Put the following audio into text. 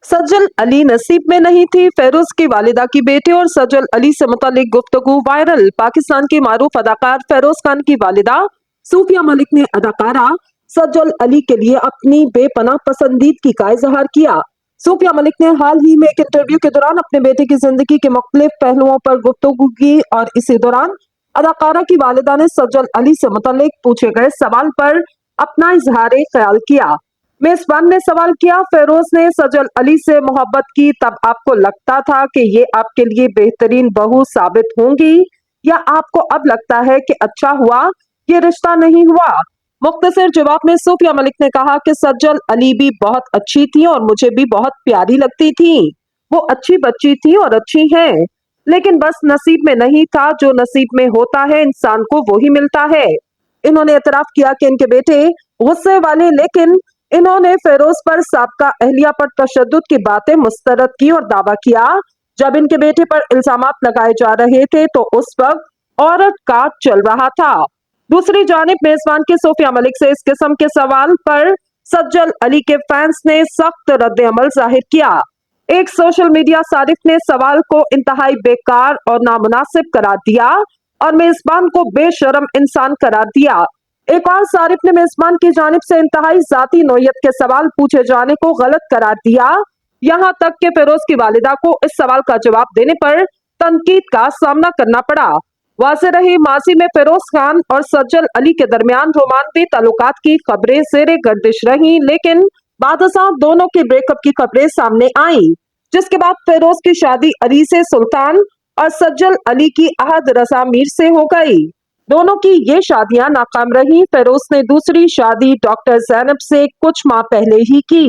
सज्जल अली नसीब में नहीं थी। फेरोज की वालिदा की बेटे और सज्जल अली से मुतालिक गुफ्तगू वायरल। पाकिस्तान की मारूफ अदाकार फेरोज खान की वालिदा सूफिया मलिक ने अदाकारा सज्जल अली के लिए अपनी बेपनाह पसंदीदगी का इजहार किया। सूफिया मलिक ने हाल ही में एक इंटरव्यू के दौरान अपने बेटे की जिंदगी के मुख्तलिफ पहलुओं पर गुफ्तगू की और इसी दौरान अदाकारा की वालिदा ने सज्जल अली से मुतालिक पूछे गए सवाल पर अपना इजहार ख्याल किया। मेजबान ने सवाल किया, फेरोज ने सज्जल अली से मोहब्बत की तब आपको लगता था कि ये आपके लिए बेहतरीन बहू साबित होंगी, या आपको अब लगता है कि अच्छा हुआ ये रिश्ता नहीं हुआ? मुख्तसर जवाब में सूफिया मलिक ने कहा कि सज्जल अली भी बहुत अच्छी थी और मुझे भी बहुत प्यारी लगती थी। वो अच्छी बच्ची थी और अच्छी है, लेकिन बस नसीब में नहीं था। जो नसीब में होता है इंसान को वही मिलता है। इन्होंने एतराफ किया कि इनके बेटे गुस्से वाले, लेकिन इन्होंने फेरोज पर साबका अहलिया पर तशद्दुद की बातें मुस्तरद की और दावा किया जब इनके बेटे पर इल्जामात लगाए जा रहे थे तो उस वक्त औरत का चल रहा था। दूसरी जानिब मेजबान की सूफिया मलिक से इस किस्म के सवाल पर सज्जल अली के फैंस ने सख्त रद्द अमल जाहिर किया। एक सोशल मीडिया सारिफ ने सवाल को इंतहाई बेकार और नामुनासिब करार दिया और मेजबान को बेशरम इंसान करार दिया। एक और सारिफ ने मेजबान की जानिब से इंतहाई जाती नौयत के सवाल पूछे जाने को गलत करार दिया। यहाँ तक कि फेरोज की वालिदा को इस सवाल का जवाब देने पर तनकीद का सामना करना पड़ा। वाज़ेह रही, माजी में फेरोज खान और सज्जल अली के दरमियान रोमांवी ताल्लुकात की खबरें ज़ेरे गर्दिश रही, लेकिन बादशाह दोनों के ब्रेकअप की खबरें सामने आई, जिसके बाद फेरोज की शादी अली से सुल्तान और सज्जल अली की अहद रजा मीर से हो गई। दोनों की ये शादियां नाकाम रही। फेरोज ने दूसरी शादी डॉक्टर ज़ैनब से कुछ माह पहले ही की।